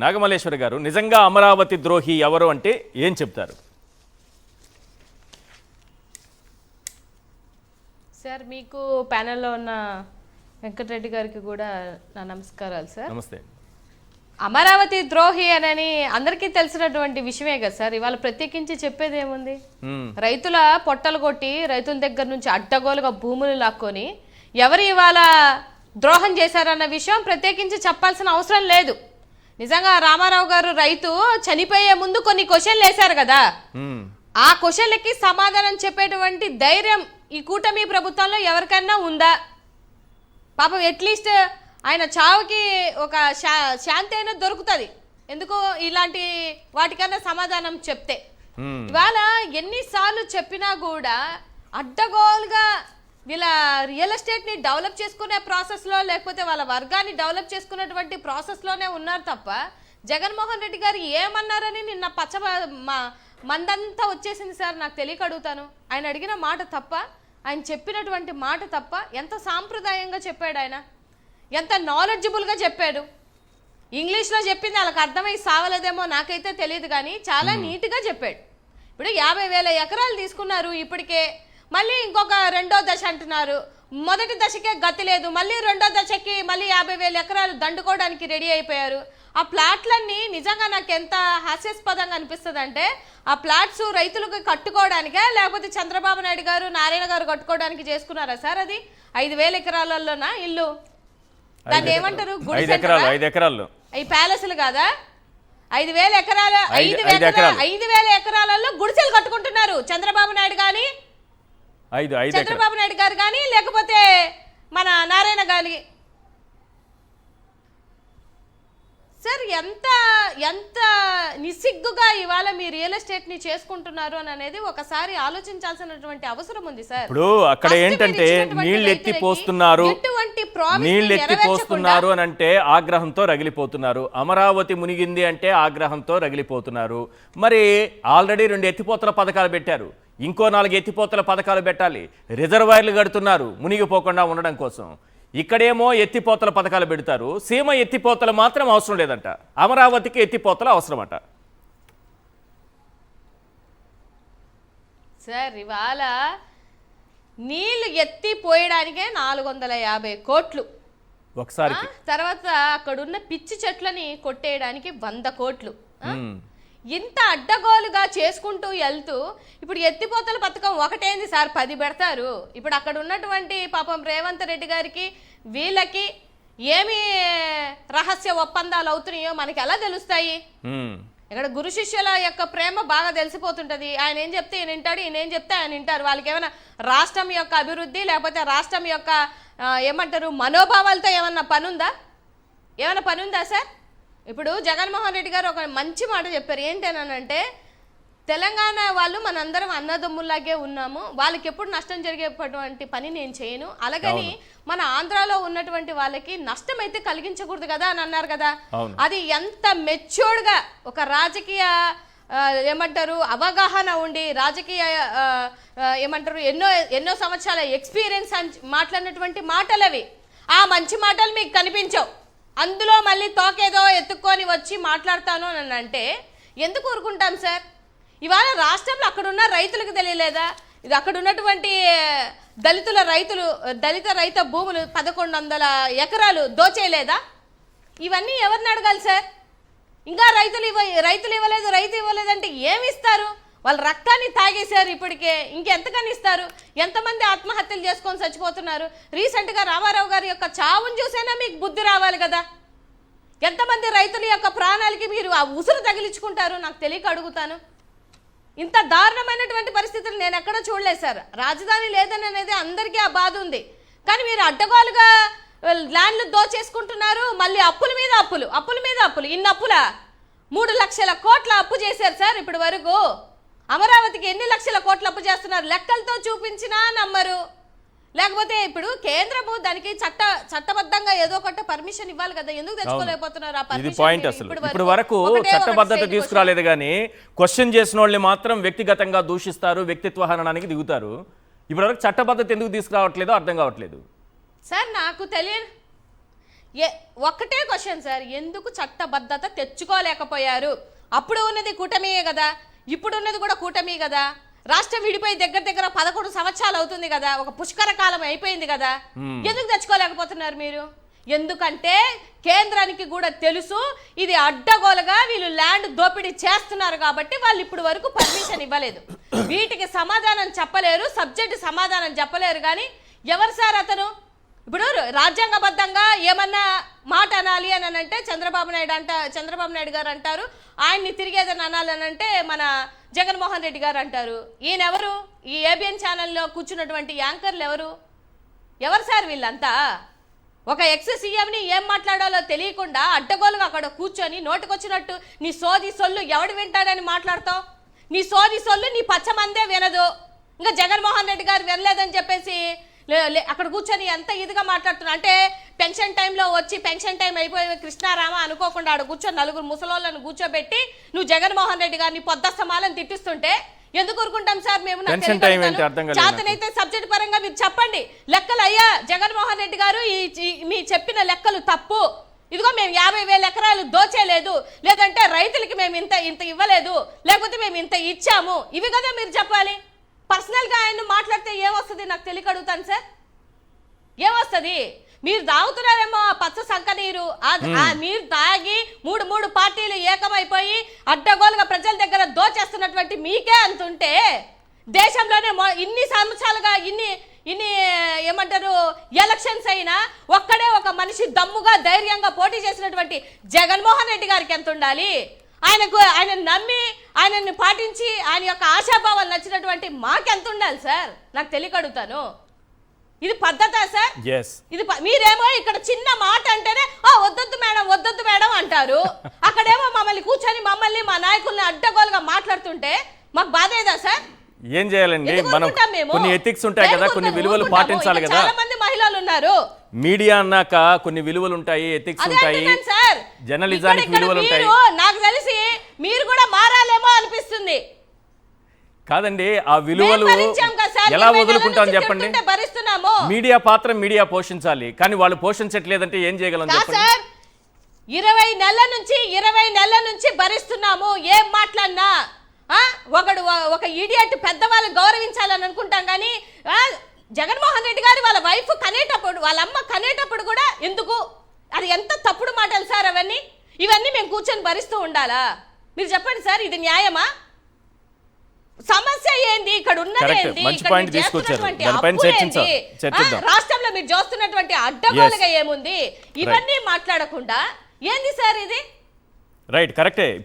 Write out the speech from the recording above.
నాగమల్లేశ్వర గారు, నిజంగా అమరావతి ద్రోహి ఎవరు అంటే ఏం చెప్తారు? సార్, మీకు ప్యానెల్లో ఉన్న వెంకటరెడ్డి గారికి కూడా నా నమస్కారాలు సార్. నమస్తే. అమరావతి ద్రోహి అని అందరికీ తెలిసినటువంటి విషయమే కదా సార్. ఇవాళ ప్రత్యేకించి చెప్పేది ఏముంది? రైతుల పొట్టలు కొట్టి రైతుల దగ్గర నుంచి అడ్డగోలుగా భూములు లాక్కొని ఎవరు ఇవాళ ద్రోహం చేశారన్న విషయం ప్రత్యేకించి చెప్పాల్సిన అవసరం లేదు. నిజంగా రామారావు గారు రైతు చనిపోయే ముందు కొన్ని క్వశ్చన్లు వేశారు కదా, ఆ క్వశ్చన్లకి సమాధానం చెప్పేటువంటి ధైర్యం ఈ కూటమి ప్రభుత్వంలో ఎవరికైనా ఉందా? పాపం అట్లీస్ట్ ఆయన చావుకి ఒక శాంతి అయినా దొరుకుతుంది ఎందుకు ఇలాంటి వాటికన్నా సమాధానం చెప్తే. ఇవాళ ఎన్నిసార్లు చెప్పినా కూడా అడ్డగోలుగా వీళ్ళ రియల్ ఎస్టేట్ని డెవలప్ చేసుకునే ప్రాసెస్లో, లేకపోతే వాళ్ళ వర్గాన్ని డెవలప్ చేసుకునేటువంటి ప్రాసెస్లోనే ఉన్నారు తప్ప, జగన్మోహన్ రెడ్డి గారు ఏమన్నారని నిన్న మందంతా వచ్చేసింది సార్. నాకు తెలియక అడుగుతాను, ఆయన అడిగిన మాట తప్ప, ఆయన చెప్పినటువంటి మాట తప్ప, ఎంత సాంప్రదాయంగా చెప్పాడు ఆయన, ఎంత నాలెడ్జబుల్గా చెప్పాడు. ఇంగ్లీష్లో చెప్పింది వాళ్ళకి అర్థమై సావలేదేమో నాకైతే తెలియదు, కానీ చాలా నీట్గా చెప్పాడు. ఇప్పుడు 50,000 ఎకరాలు తీసుకున్నారు ఇప్పటికే, మళ్ళీ ఇంకొక రెండో దశ అంటున్నారు. మొదటి దశకే గతి లేదు, మళ్ళీ రెండో దశకి మళ్ళీ 50,000 ఎకరాలు దండుకోవడానికి రెడీ అయిపోయారు. ఆ ప్లాట్లన్నీ నిజంగా నాకు ఎంత హాస్యాస్పదంగా అనిపిస్తుంది అంటే, ఆ ప్లాట్స్ రైతులకు కట్టుకోవడానికే, లేకపోతే చంద్రబాబు నాయుడు గారు నారాయణ గారు కట్టుకోవడానికి చేసుకున్నారా సార్? అది 5,000 ఎకరాలలోనా ఇల్లు? దాన్ని ఏమంటారు? 5 ఎకరాలు ఈ ప్యాలెస్లు కాదా? 5,000 ఎకరాల 5,000 ఎకరాలలో గుడిసెలు కట్టుకుంటున్నారు చంద్రబాబు నాయుడు కానీ, చంద్రబాబు నాయుడు గారు కానీ, లేకపోతే మన నారాయణ గారి. సార్, ఎంత ఎంత నిస్సిగ్గుగా ఇవాళ మీ రియల్ ఎస్టేట్ ని చేసుకుంటున్నారు అని అనేది ఒకసారి ఆలోచించాల్సినటువంటి అవసరం ఉంది సార్. ఇప్పుడు అక్కడ ఏంటంటే నీళ్ళు ఎత్తిపోస్తున్నారు అని అంటే ఆగ్రహంతో రగిలిపోతున్నారు, అమరావతి మునిగింది అంటే ఆగ్రహంతో రగిలిపోతున్నారు. మరి ఆల్రెడీ 2 ఎత్తిపోతల పథకాలు పెట్టారు, ఇంకో 4 ఎత్తిపోతల పథకాలు పెట్టాలి, రిజర్వాయర్లు కడుతున్నారు మునిగిపోకుండా ఉండడం కోసం. ఇక్కడేమో ఎత్తిపోతల పథకాలు పెడతారు, సీమ ఎత్తిపోతలు మాత్రం అవసరం లేదంట, అమరావతికి ఎత్తిపోతలు అవసరమట. సార్, ఇవాళ నీళ్లు ఎత్తిపోయడానికే 450 కోట్లు ఒకసారి, తర్వాత అక్కడున్న పిచ్చి చెట్లని కొట్టేయడానికి 100 కోట్లు. ఇంత అడ్డగోలుగా చేసుకుంటూ వెళ్తూ ఇప్పుడు ఎత్తిపోతల పథకం ఒకటేంది సార్, 10 పెడతారు. ఇప్పుడు అక్కడ ఉన్నటువంటి పాపం రేవంత్ రెడ్డి గారికి వీళ్ళకి ఏమి రహస్య ఒప్పందాలు అవుతున్నాయో మనకి ఎలా తెలుస్తాయి? ఇక్కడ గురు శిష్యుల యొక్క ప్రేమ బాగా తెలిసిపోతుంటది. ఆయన ఏం చెప్తే ఈయన వింటాడు, ఈయన ఏం చెప్తే ఆయన వింటారు. వాళ్ళకి ఏమైనా రాష్ట్రం యొక్క అభివృద్ధి లేకపోతే రాష్ట్రం యొక్క ఏమంటారు మనోభావాలతో ఏమన్నా పనుందా? ఏమైనా పనుందా సార్? ఇప్పుడు జగన్మోహన్ రెడ్డి గారు ఒక మంచి మాట చెప్పారు. ఏంటనంటే, తెలంగాణ వాళ్ళు మనందరం అన్నదమ్ముల్లాగే ఉన్నాము, వాళ్ళకి ఎప్పుడు నష్టం జరిగేటువంటి పని నేను చేయను, అలాగని మన ఆంధ్రాలో ఉన్నటువంటి వాళ్ళకి నష్టం అయితే కలిగించకూడదు కదా అని అన్నారు కదా. అది ఎంత మెచ్యూర్డ్గా ఒక రాజకీయ ఏమంటారు అవగాహన ఉండి, రాజకీయ ఏమంటారు ఎన్నో సంవత్సరాల ఎక్స్పీరియన్స్ మాట్లాడినటువంటి మాటలు అవి. ఆ మంచి మాటలు మీకు కనిపించవు, అందులో మళ్ళీ తోకేదో ఎత్తుక్కొని వచ్చి మాట్లాడతాను అని అంటే ఎందుకు ఊరుకుంటాం సార్? ఇవాళ రాష్ట్రంలో అక్కడున్న రైతులకు తెలియలేదా? ఇది అక్కడ ఉన్నటువంటి దళిత రైత భూములు 1100 ఎకరాలు దోచేయలేదా? ఇవన్నీ ఎవరిని అడగాలి సార్? ఇంకా రైతులు ఇవ్వలేదంటే ఏమి ఇస్తారు? వాళ్ళ రక్తాన్ని తాగేశారు ఇప్పటికే, ఇంకెంతకని ఇస్తారు? ఎంతమంది ఆత్మహత్యలు చేసుకొని చచ్చిపోతున్నారు? రీసెంట్గా రామారావు గారి యొక్క చావును చూసైనా మీకు బుద్ధి రావాలి కదా. ఎంతమంది రైతుల యొక్క ప్రాణాలకి మీరు ఆ ఉసురు తగిలించుకుంటారు? నాకు తెలియక అడుగుతాను. ఇంత దారుణమైనటువంటి పరిస్థితులు నేను ఎక్కడ చూడలేదు సార్. రాజధాని లేదని అనేది అందరికీ ఆ బాధ ఉంది, కానీ మీరు అడ్డగోలుగా ల్యాండ్లు దోచేసుకుంటున్నారు. మళ్ళీ అప్పుల మీద అప్పులు. ఇన్ని అప్పుల 3 లక్షల కోట్ల అప్పు చేశారు సార్ ఇప్పటి వరకు. అమరావతికి ఎన్ని లక్షల కోట్ల అప్పు చేస్తున్నారు? లెక్కలతో చూపించినా నమ్మరు. లేకపోతే ఇప్పుడు కేంద్రము దానికి చట్టబద్ధంగా ఏదో ఒకటి పర్మిషన్ ఇవ్వాలి కదా, ఎందుకు తెచ్చుకోలేకపోతున్నారు? ఇప్పుడు వరకు చట్టబద్ధత తీసుకురాలేదు, కానీ క్వశ్చన్ చేసిన వాళ్ళని మాత్రం వ్యక్తిగతంగా దూషిస్తారు, వ్యక్తిత్వ హననానికి దిగుతారు. ఇప్పటివరకు చట్టబద్ధత ఎందుకు తీసుకురావట్లేదో అర్థం కావట్లేదు సార్. నాకు తెలియదు ఒక్కటే క్వశ్చన్ సార్, ఎందుకు చట్టబద్ధత తెచ్చుకోలేకపోయారు? అప్పుడు ఉన్నది కూటమియే కదా, ఇప్పుడు ఉన్నది కూడా కూటమి కదా, రాష్ట్రం విడిపోయి దగ్గర దగ్గర 11 సంవత్సరాలు అవుతుంది కదా, ఒక పుష్కర కాలం అయిపోయింది కదా, ఎందుకు తెచ్చుకోలేకపోతున్నారు మీరు? ఎందుకంటే కేంద్రానికి కూడా తెలుసు ఇది అడ్డగోలుగా వీళ్ళు ల్యాండ్ దోపిడీ చేస్తున్నారు కాబట్టి వాళ్ళు ఇప్పుడు వరకు పర్మిషన్ ఇవ్వలేదు. వీటికి సమాధానం చెప్పలేరు, సబ్జెక్ట్ సమాధానం చెప్పలేరు. కానీ ఎవరు సార్ అతను? ఇప్పుడు రాజ్యాంగబద్ధంగా ఏమన్నా మాట అనాలి అని అంటే చంద్రబాబు నాయుడు గారు అంటారు, ఆయన్ని తిరిగి ఏదైనా అనాలి అని అంటే మన జగన్మోహన్ రెడ్డి గారు అంటారు. ఈయన ఎవరు? ఈ ఏబిఎన్ ఛానల్లో కూర్చున్నటువంటి యాంకర్లు ఎవరు సార్ వీళ్ళంతా? ఒక ఎక్స్ సీఎంని ఏం మాట్లాడాలో తెలియకుండా అడ్డగోలుగా అక్కడ కూర్చొని నోటికొచ్చినట్టు నీ సోది సొల్లు ఎవడు వింటాడని మాట్లాడతావు? నీ సోది సొల్లు నీ పచ్చమందే వినదు. ఇంకా జగన్మోహన్ రెడ్డి గారు వినలేదని చెప్పేసి అక్కడ కూర్చొని ఎంత ఇదిగా మాట్లాడుతున్నా అంటే పెన్షన్ టైంలో వచ్చి పెన్షన్ టైం అయిపోయి కృష్ణారామ అనుకోకుండా ఆడ కూర్చొని 4 ముసలోళ్ళను కూర్చోబెట్టి నువ్వు జగన్మోహన్ రెడ్డి గారిని పొద్దస్తమాలను తిట్టిస్తుంటే ఎందుకు ఊరుకుంటాం సార్? మేము చేతనైతే సబ్జెక్ట్ పరంగా మీరు చెప్పండి లెక్కలు. అయ్యా జగన్మోహన్ రెడ్డి గారు మీ చెప్పిన లెక్కలు తప్పు, ఇదిగో మేము 50,000 ఎకరాలు దోచేలేదు, లేదంటే రైతులకి మేము ఇంత ఇవ్వలేదు, లేకపోతే మేము ఇంత ఇచ్చాము, ఇవి కదా మీరు చెప్పాలి. పర్సనల్ గా ఆయన మాట్లాడితే ఏమొస్తుంది నాకు తెలియక అడుగుతాను సార్, ఏమొస్తుంది? మీరు తాగుతున్నారేమో పచ్చ సంక నీరు, మీరు తాగి మూడు పార్టీలు ఏకమైపోయి అడ్డగోలుగా ప్రజల దగ్గర దోచేస్తున్నటువంటి మీకే అంతుంటే దేశంలోనే ఇన్ని సంవత్సరాలుగా ఇన్ని ఏమంటారు ఎలక్షన్స్ అయినా ఒక్కడే ఒక మనిషి దమ్ముగా ధైర్యంగా పోటీ చేసినటువంటి జగన్మోహన్ రెడ్డి గారికి ఎంత ఉండాలి? ఆయన నమ్మి ఆయనని పాటించి ఆయన యొక్క ఆశాభావాలు నచ్చినటువంటి మాకెంత ఉండాలి సార్? నాకు తెలియక అడుగుతాను. ఇది పద్ధతా సార్? ఇది మీరేమో ఇక్కడ చిన్న మాట అంటేనే వద్దొద్దు మేడం అంటారు, అక్కడేమో మమ్మల్ని కూర్చొని మమ్మల్ని మా నాయకుల్ని అడ్డగోలుగా మాట్లాడుతుంటే మాకు బాధేదా సార్? ఏం చేయాలండి? మనం కొన్ని ఎథిక్స్ ఉంటాయి కదా, కొన్ని విలువలు పాటించాలి కదా. చాలా మంది మహిళలు ఉన్నారు. మీడియా అన్నాక కొన్ని విలువలు ఉంటాయి, ఎథిక్స్ ఉంటాయి, జర్నలిజానికి విలువలు ఉంటాయి. నాకు తెలిసి మీరు కూడా మారాలేమో అనిపిస్తుంది. కాదండి, ఆ విలువలు ఎలా వదులుకుంటాం చెప్పండి? మీడియా పాత్ర మీడియా పోషించాలి, కానీ వాళ్ళు పోషించట్లేదంటే ఏం చేయగలం చెప్పండి? 20 నెలల నుంచి భరిస్తున్నాము. ఏం మాట్లాడినా ఒక ఇడియట్ పెద్దవాళ్ళు గౌరవించాలని అనుకుంటాం, కానీ జగన్మోహన్ రెడ్డి గారు వాళ్ళ వైఫ్ కనేటప్పుడు వాళ్ళ అమ్మ కనేటప్పుడు కూడా ఎందుకు? అది ఎంత తప్పుడు మాటలు సార్ ఇవన్నీ మేము కూర్చొని భరిస్తూ ఉండాలా? మీరు చెప్పండి సార్, ఇది న్యాయమా? సమస్య ఏంది? ఇక్కడ ఉన్నది రాష్ట్రంలో మీరు చూస్తున్నటువంటి అడ్డగోలుగా ఏముంది? ఇవన్నీ మాట్లాడకుండా ఏంది సార్ ఇది? రైట్, కరెక్టే.